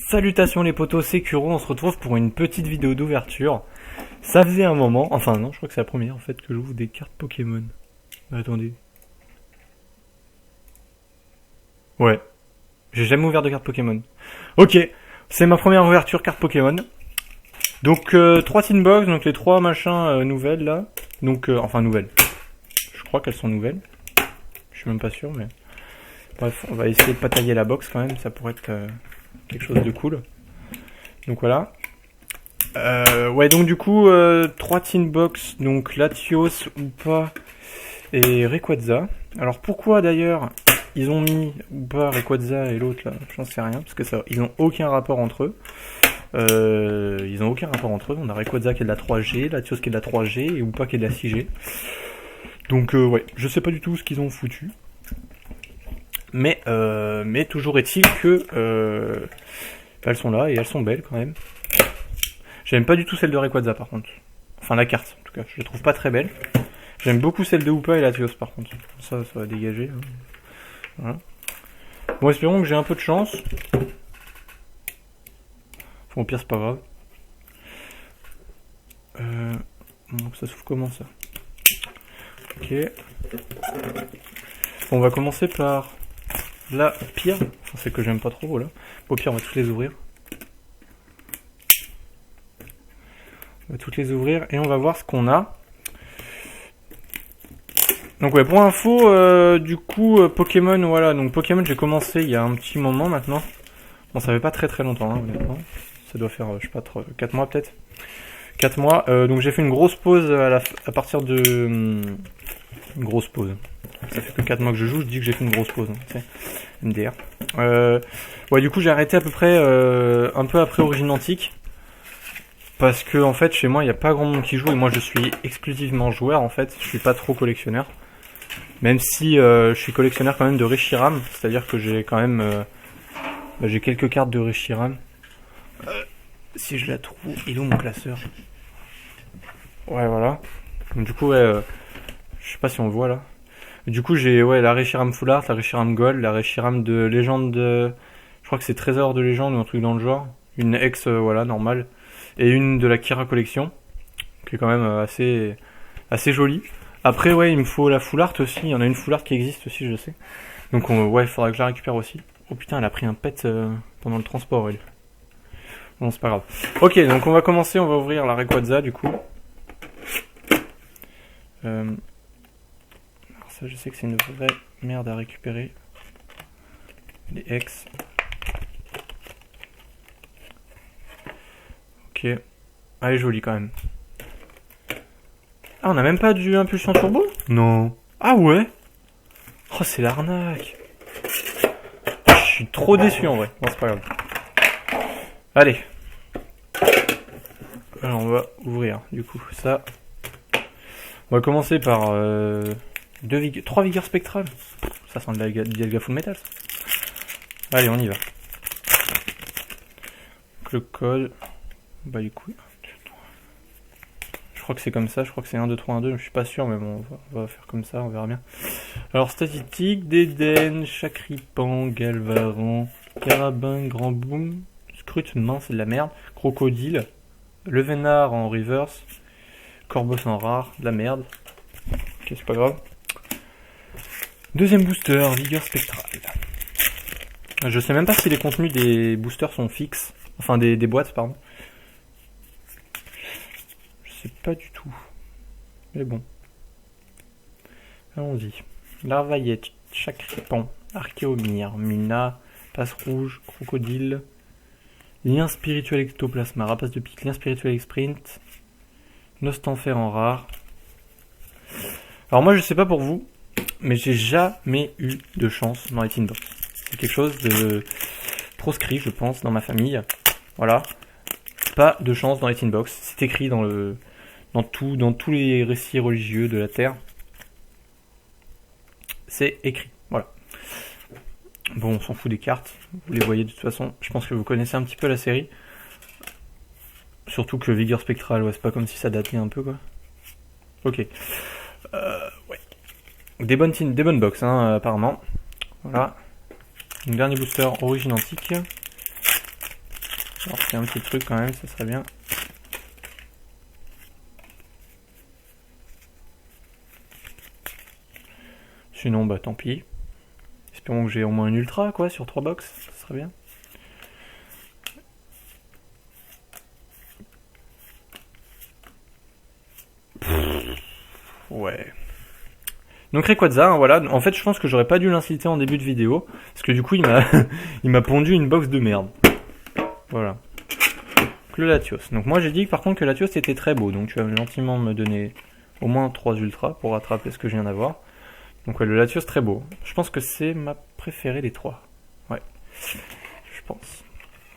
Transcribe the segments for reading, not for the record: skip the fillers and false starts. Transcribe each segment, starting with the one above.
Salutations les potos, c'est Kuro, on se retrouve pour une petite vidéo d'ouverture. Ça faisait un moment, enfin non, je crois que c'est la première en fait que j'ouvre des cartes Pokémon. Attendez. Ouais, j'ai jamais ouvert de cartes Pokémon. Ok, c'est ma première ouverture carte Pokémon. Donc 3 tin box, donc les 3 machins nouvelles là. Donc, enfin nouvelles. Je crois qu'elles sont nouvelles. Je suis même pas sûr, mais... Bref, on va essayer de pas tailler la box quand même, ça pourrait être quelque chose de cool. Donc voilà. Ouais, donc du coup, 3 tin box, donc Latios, Hoopa et Rayquaza. Alors pourquoi d'ailleurs ils ont mis Hoopa, Rayquaza et l'autre là, j'en sais rien, parce que ça, ils ont aucun rapport entre eux. On a Rayquaza qui est de la 3G, Latios qui est de la 3G et Hoopa qui est de la 6G. Donc ouais, je sais pas du tout ce qu'ils ont foutu. Mais toujours est-il que elles sont là et elles sont belles quand même. J'aime pas du tout celle de Rayquaza par contre. Enfin la carte en tout cas, je la trouve pas très belle. J'aime beaucoup celle de Hoopa et Latios par contre. Ça va dégager. Hein. Voilà. Bon, espérons que j'ai un peu de chance. Enfin, au pire c'est pas grave. Bon, ça s'ouvre comment ça? Ok. Bon, on va commencer par la pire. Enfin, c'est que j'aime pas trop là. Au pire on va toutes les ouvrir. On va toutes les ouvrir et on va voir ce qu'on a. Donc ouais, pour info, du coup, Pokémon, voilà. Donc Pokémon, j'ai commencé il y a un petit moment maintenant. Bon, ça fait pas très longtemps, hein, honnêtement. Ça doit faire, je sais pas, 4 mois peut-être. 4 mois. Donc j'ai fait une grosse pause à partir de... une grosse pause. Ça fait que 4 mois que je joue, je dis que j'ai fait une grosse pause. Hein, MDR. Ouais, du coup, j'ai arrêté à peu près un peu après Origine Antique. Parce que en fait chez moi il n'y a pas grand monde qui joue et moi je suis exclusivement joueur en fait, je suis pas trop collectionneur. Même si je suis collectionneur quand même de Reshiram, c'est-à-dire que j'ai quand même j'ai quelques cartes de Reshiram. Si je la trouve, il est où mon classeur? Ouais voilà. Donc, du coup ouais, je sais pas si on le voit là. Du coup j'ai ouais la Reshiram Full Art, la Reshiram Gold, la Reshiram de légende de... Je crois que c'est Trésor de légende ou un truc dans le genre. Une ex voilà normale. Et une de la Kira Collection, qui est quand même assez jolie. Après, ouais, il me faut la Full Art aussi. Il y en a une Full Art qui existe aussi, je sais. Donc, ouais, il faudra que je la récupère aussi. Oh putain, elle a pris un pet pendant le transport, elle. Bon, c'est pas grave. Ok, donc on va commencer. On va ouvrir la Rayquaza, du coup. Alors ça, je sais que c'est une vraie merde à récupérer. Les ex. Ok. Elle est jolie quand même. Ah, on a même pas du impulsion turbo? Non. Ah ouais? Oh, c'est l'arnaque. Je suis trop déçu en vrai. Bon, c'est pas grave. Allez. Alors, on va ouvrir du coup ça. On va commencer par 3 vigueurs spectrales. Ça sent de la Dialga Full Metal. Ça. Allez, on y va. Donc, le code. Bah, les couilles. Je crois que c'est comme ça, je crois que c'est 1, 2, 3, 1, 2, je suis pas sûr, mais bon, on va faire comme ça, on verra bien. Alors, statistique, Déden, Chakripan, Galvaran, Carabin, Grand Boom, Scrut, mince, c'est de la merde, Crocodile, Levenard en reverse, Corboss en rare, de la merde. Ok, c'est pas grave. Deuxième booster, Vigueur spectrale. Je sais même pas si les contenus des boosters sont fixes, enfin des boîtes, pardon. Pas du tout. Mais bon. Allons-y. Larvaillette, Chakripan, Archéomire, Mina, Passe Rouge, Crocodile, Lien Spirituel Ectoplasma, Rapace de Pique, Lien Spirituel Sprint, Nostanfer en rare. Alors moi je sais pas pour vous, mais j'ai jamais eu de chance dans les tin box. C'est quelque chose de proscrit je pense dans ma famille. Voilà. Pas de chance dans les tin box. C'est écrit dans tous les récits religieux de la Terre. C'est écrit, voilà. Bon, on s'en fout des cartes, vous les voyez de toute façon. Je pense que vous connaissez un petit peu la série. Surtout que Vigueur Spectrale, ouais, c'est pas comme si ça datait un peu, quoi. Ok. Ouais. Des bonnes box, hein, apparemment. Voilà. Un dernier booster Origine Antique. Alors s'il y a un petit truc quand même, ça serait bien. Sinon, bah tant pis. Espérons que j'ai au moins une ultra, quoi, sur 3 box, ça serait bien. Ouais. Donc Rayquaza, hein, voilà. En fait, je pense que j'aurais pas dû l'inciter en début de vidéo, parce que du coup, il m'a il m'a pondu une box de merde. Voilà. Donc, le Latios. Donc moi, j'ai dit par contre que Latios était très beau, donc tu vas gentiment me donner au moins 3 ultras pour rattraper ce que je viens d'avoir. Donc ouais, le Latios très beau. Je pense que c'est ma préférée des 3. Ouais. Je pense.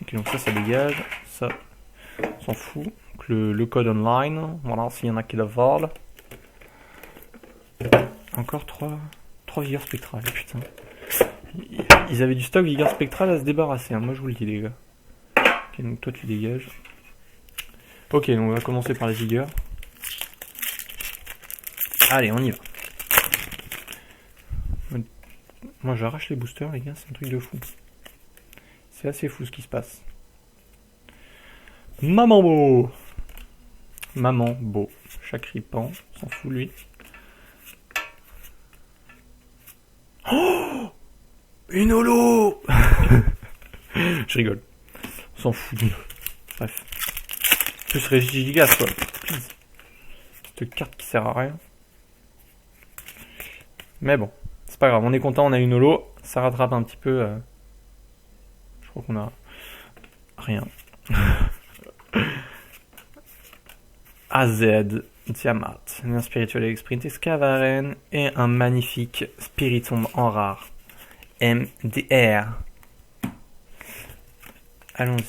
Ok, donc ça dégage. Ça, on s'en fout. Donc le code online. Voilà, s'il y en a qui le volent. Encore 3 vigueurs spectrales, putain. Ils avaient du stock vigueur spectrale à se débarrasser, hein. Moi je vous le dis les gars. Ok, donc toi tu dégages. Ok, donc on va commencer par les vigueurs. Allez, on y va. Moi j'arrache les boosters les gars, c'est un truc de fou. C'est assez fou ce qui se passe. Maman beau. Maman beau. Chacripant, s'en fout lui. Oh, une holo. Je rigole. On s'en fout. Bref. Plus Régigigas quoi. Please. Cette carte qui sert à rien. Mais bon. C'est pas grave. On est content, on a une holo. Ça rattrape un petit peu. Je crois qu'on a rien. AZ. Tiamat. Un spirituel exprimé Scavaren. Et un magnifique Spiritomb en rare. MDR. Allons-y.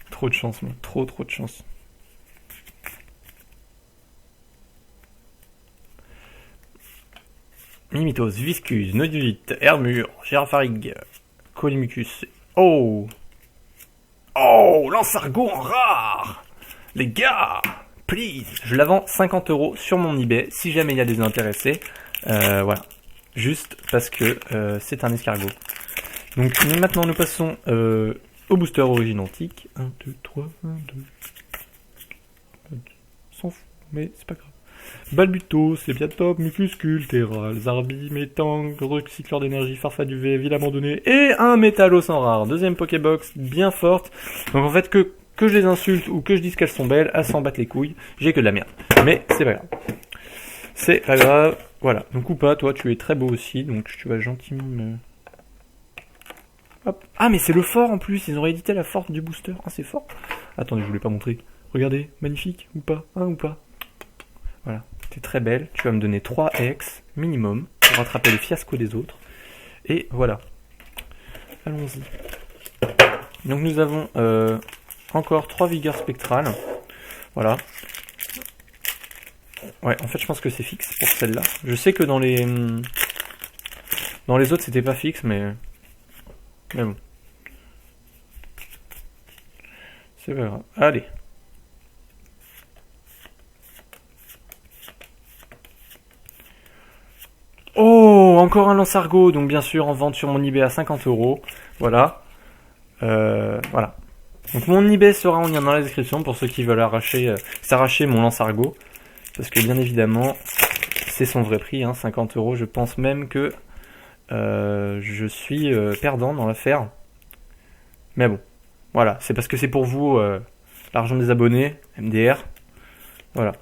Trop de chance, moi. Trop de chance. Mimitos, Viscus, Nodulite, Hermure, Girafarig, Colimucus. Oh! Oh! Lansargot en rare! Les gars! Please! Je la vends 50 € sur mon eBay, si jamais il y a des intéressés. Voilà. Juste parce que c'est un escargot. Donc maintenant nous passons au booster origine antique. 1, 2, 3, 1, 2. S'en fout, mais c'est pas grave. Balbuto, Sépiatop, Mucuscule, Terral, Zarbi, Métang, Recycleur d'énergie, Farfaduvet, Ville abandonnée et un Métallos en rare. Deuxième Pokébox bien forte. Donc en fait que je les insulte ou que je dise qu'elles sont belles, elles s'en battent les couilles. J'ai que de la merde. Mais c'est pas grave. C'est pas grave. Voilà. Donc ou pas, toi tu es très beau aussi. Donc tu vas gentiment me... Hop. Ah mais c'est le fort en plus. Ils ont réédité la force du booster. Ah c'est fort. Attendez, je vous l'ai pas montré. Regardez, magnifique ou pas, hein ou pas. Voilà, t'es très belle. Tu vas me donner 3 X minimum pour rattraper les fiascos des autres. Et voilà. Allons-y. Donc nous avons encore 3 vigueurs spectrales. Voilà. Ouais, en fait je pense que c'est fixe pour celle-là. Je sais que dans les autres c'était pas fixe, mais bon. C'est pas grave. Allez. Oh, encore un Lansargot, donc bien sûr en vente sur mon eBay à 50 €. Voilà. Voilà. Donc mon eBay sera en lien dans la description pour ceux qui veulent s'arracher mon Lansargot. Parce que bien évidemment, c'est son vrai prix, hein, 50 €. Je pense même que je suis perdant dans l'affaire. Mais bon, voilà. C'est parce que c'est pour vous l'argent des abonnés, MDR. Voilà.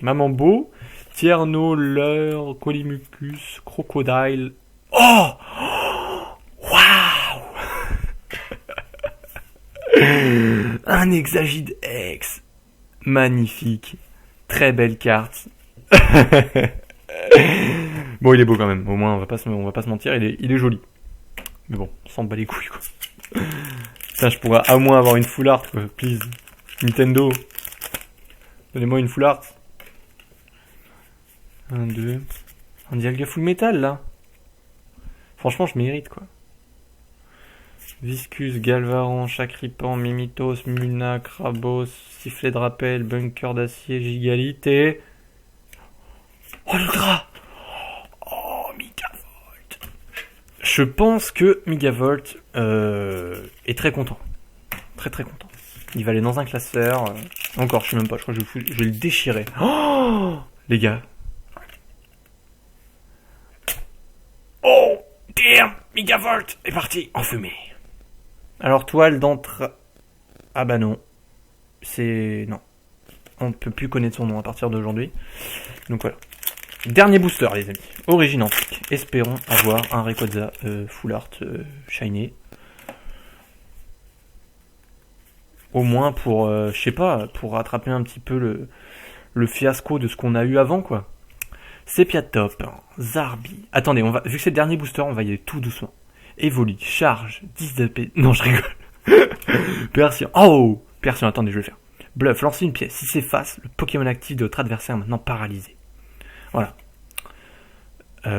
Maman Beau. Tierno, Leur, Colimucus, Crocodile. Oh! Waouh! Un Exagide X. Magnifique. Très belle carte. Bon, il est beau quand même. Au moins, on va pas se mentir, il est joli. Mais bon, on s'en bat les couilles, quoi. Ça, je pourrais à moins avoir une full art, quoi. Please. Nintendo. Donnez-moi une full art. 1, 2. On dirait le gars full métal là. Franchement, je mérite quoi. Viscus, Galvaran, Chacripan, Mimitos, Muna, Krabos, Sifflet de rappel, Bunker d'acier, Gigalité. Oh le gras. Oh, Mikavolt. je pense que Megavolt est très content. Très très content. Il va aller dans un classeur. Encore, je sais même pas, je crois que je vais le déchirer. Oh les gars. Oh damn, Megavolt est parti en fumée. Alors toile d'entre... Ah bah non. C'est... Non. On ne peut plus connaître son nom à partir d'aujourd'hui. Donc voilà. Dernier booster les amis. Origine antique. Espérons avoir un Rayquaza Full Art Shiny. Au moins pour, je sais pas, pour rattraper un petit peu le fiasco de ce qu'on a eu avant quoi. Sepiatop, Zarbi. Attendez, vu que c'est le dernier booster, on va y aller tout doucement. Evoli, charge, 10 d'AP. Non, je rigole. Persian. Oh Persian, attendez, je vais le faire. Bluff, lancer une pièce. Si c'est face, le Pokémon actif de votre adversaire est maintenant paralysé. Voilà.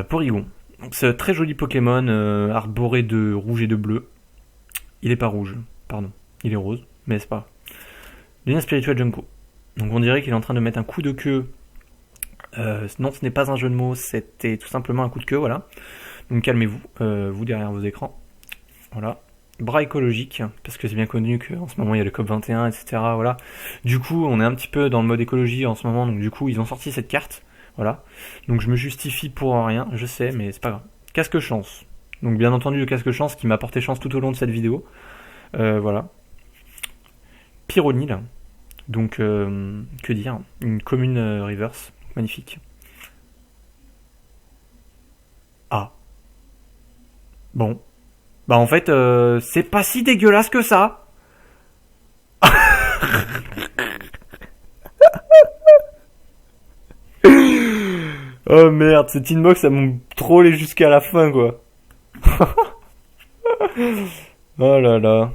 Porygon. Donc c'est un très joli Pokémon arboré de rouge et de bleu. Il est pas rouge, pardon. Il est rose, mais c'est pas. Lune spirituelle Junko. Donc on dirait qu'il est en train de mettre un coup de queue. Non, ce n'est pas un jeu de mots, c'était tout simplement un coup de queue, voilà. Donc calmez-vous, vous derrière vos écrans. Voilà. Bras écologique, parce que c'est bien connu qu'en ce moment il y a le COP21, etc. Voilà. Du coup, on est un petit peu dans le mode écologie en ce moment, donc du coup ils ont sorti cette carte. Voilà. Donc je me justifie pour rien, je sais, mais c'est pas grave. Casque chance. Donc bien entendu le casque chance qui m'a porté chance tout au long de cette vidéo. Voilà. Pyronil. Donc que dire, une commune reverse. Magnifique. Ah. Bon. Bah en fait, c'est pas si dégueulasse que ça. Oh merde, cette inbox, ça m'a trollé jusqu'à la fin, quoi. Oh là là.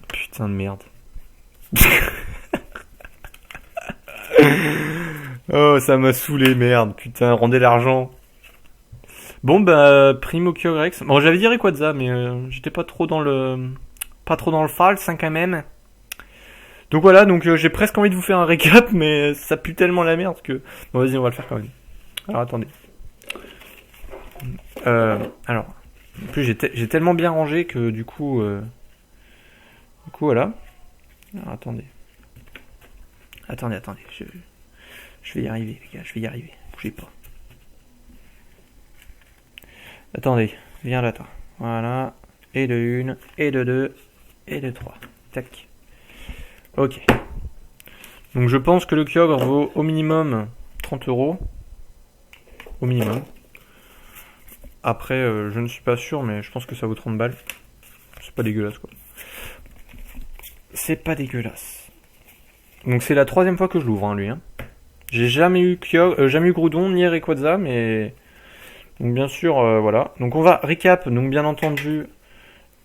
Putain de merde. Oh, ça m'a saoulé, merde. Putain, rendez l'argent. Bon, bah, Primo Kyogrex. Bon, j'avais dit Rayquaza, mais j'étais pas trop dans le... Pas trop dans le false, hein, quand même. Donc voilà, donc j'ai presque envie de vous faire un récap, mais ça pue tellement la merde que... Bon, vas-y, on va le faire quand même. Alors, attendez. Alors... En plus, j'ai tellement bien rangé que, du coup... voilà. Alors, attendez. Attendez. Je vais y arriver, les gars, je vais y arriver. Bougez pas. Attendez, viens là, toi. Voilà. Et de 1, et de 2, et de 3. Tac. Ok. Donc je pense que le Kyogre vaut au minimum 30 €. Au minimum. Après, je ne suis pas sûr, mais je pense que ça vaut 30 balles. C'est pas dégueulasse, quoi. C'est pas dégueulasse. Donc c'est la 3e fois que je l'ouvre, hein, lui. Hein. J'ai jamais eu jamais eu Groudon ni Rayquaza, mais donc bien sûr, voilà. Donc on va récap. Donc bien entendu,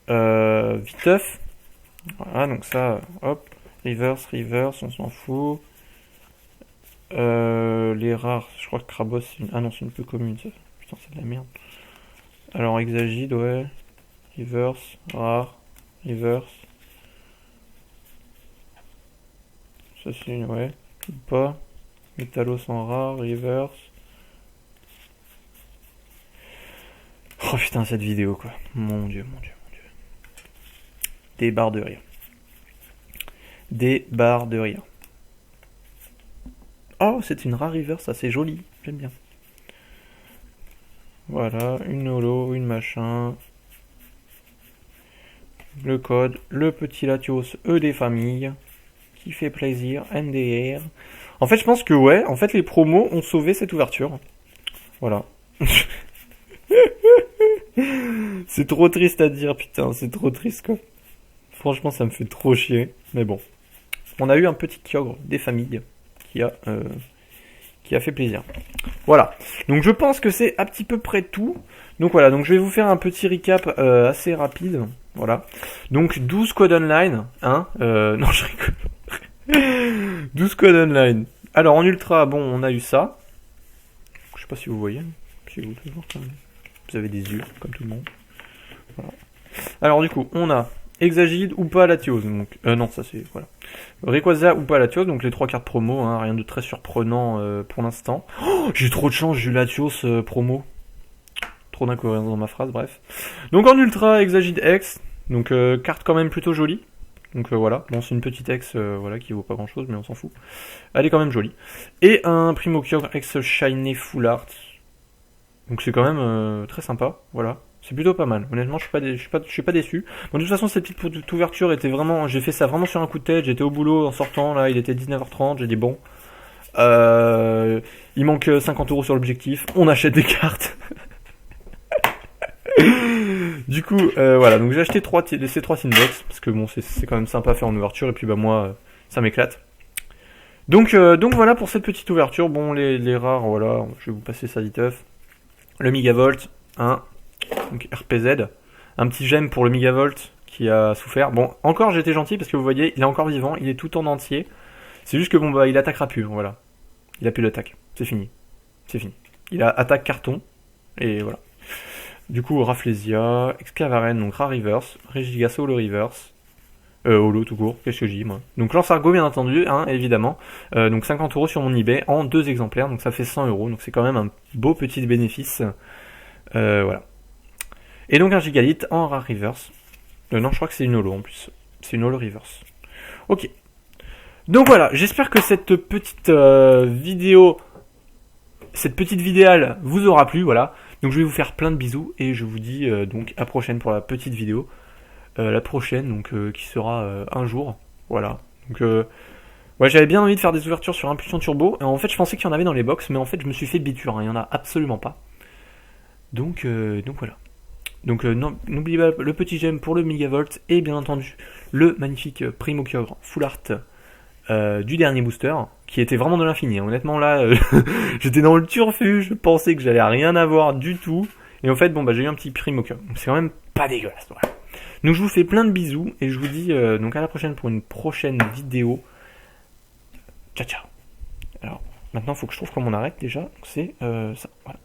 Viteuf. Voilà, donc ça, hop, reverse, on s'en fout. Les rares, je crois que Krabos, c'est une... Ah non, c'est une peu commune, ça. Putain, c'est de la merde. Alors Exagide, ouais. Reverse, rare, reverse. Ça c'est une, ouais, ou pas. Métallos en rare, reverse. Oh putain, cette vidéo quoi. Mon dieu. Des barres de rire. Des barres de rire. Oh, c'est une rare reverse, ça c'est joli, j'aime bien. Voilà, une holo, une machin. Le code, le petit Latios E des familles. Qui fait plaisir, NDR. En fait, je pense que ouais, en fait, les promos ont sauvé cette ouverture. Voilà. C'est trop triste à dire, putain, c'est trop triste, quoi. Franchement, ça me fait trop chier. Mais bon. On a eu un petit Kyogre des familles qui a fait plaisir. Voilà. Donc, je pense que c'est à petit peu près tout. Donc, voilà. Donc, je vais vous faire un petit recap assez rapide. Voilà. Donc, 12 codes online. Hein non, je rigole. 12 codes online. Alors en ultra, bon, on a eu ça. Je sais pas si vous voyez. Si vous toujours, quand même. Vous avez des yeux, comme tout le monde. Voilà. Alors du coup, on a Exagide ou pas Latios. Donc, non, ça c'est... Voilà. Rayquaza ou pas Latios. Donc les 3 cartes promo. Hein, rien de très surprenant pour l'instant. Oh, j'ai trop de chance, j'ai eu Latios promo. trop d'incohérences dans ma phrase, bref. Donc en ultra, Exagite X, donc carte quand même plutôt jolie. Donc voilà, bon c'est une petite X voilà, qui vaut pas grand chose, mais on s'en fout. Elle est quand même jolie. Et un Primokyogre X Shiny Full Art. Donc c'est quand même très sympa, voilà. C'est plutôt pas mal. Honnêtement, je suis pas déçu. Bon, de toute façon, cette petite ouverture était vraiment, j'ai fait ça vraiment sur un coup de tête. J'étais au boulot en sortant, là, il était 19h30. J'ai dit bon, il manque 50 € sur l'objectif. On achète des cartes. Du coup, voilà. Donc j'ai acheté ces 3 Tinbox parce que bon, c'est quand même sympa à faire en ouverture. Et puis bah moi, ça m'éclate. Donc voilà pour cette petite ouverture. Bon, les rares, voilà. Je vais vous passer ça viteuf. Le Megavolt, hein. Donc RPZ, un petit gemme pour le Megavolt qui a souffert. Bon, encore j'étais gentil parce que vous voyez, il est encore vivant, il est tout en entier. C'est juste que bon bah il attaquera plus, voilà. Il a plus d'attaque, c'est fini. C'est fini. Il a attaque carton, et voilà. Du coup, Rafflesia, Excavaren, donc Rare Reverse, Regigasso Holo Reverse, Holo tout court, qu'est-ce que je dis moi. Donc Lance-Argot bien entendu, hein, évidemment. Donc 50 € sur mon eBay en 2 exemplaires, donc ça fait 100 €, donc c'est quand même un beau petit bénéfice. Voilà. Et donc un Gigalith en Rare Reverse. Non, je crois que c'est une Holo en plus. C'est une Holo Reverse. Ok. Donc voilà, j'espère que cette petite vidéo, cette petite vidéale vous aura plu, voilà. Donc je vais vous faire plein de bisous et je vous dis donc à prochaine pour la petite vidéo. La prochaine, donc qui sera un jour. Voilà. Donc ouais, j'avais bien envie de faire des ouvertures sur Impulsion Turbo. Et en fait, je pensais qu'il y en avait dans les box, mais en fait, je me suis fait biture. Hein, il n'y en a absolument pas. Donc voilà. Donc n'oubliez pas le petit gemme pour le Megavolt et bien entendu le magnifique Primokyogre Full Art du dernier booster qui était vraiment de l'infini. Honnêtement là, j'étais dans le turfu, je pensais que j'allais rien avoir du tout. Et en fait, bon bah j'ai eu un petit Primokyogre. C'est quand même pas dégueulasse. Voilà. Donc je vous fais plein de bisous et je vous dis donc à la prochaine pour une prochaine vidéo. Ciao ciao. Alors maintenant il faut que je trouve comment on arrête déjà. Donc c'est ça. Voilà.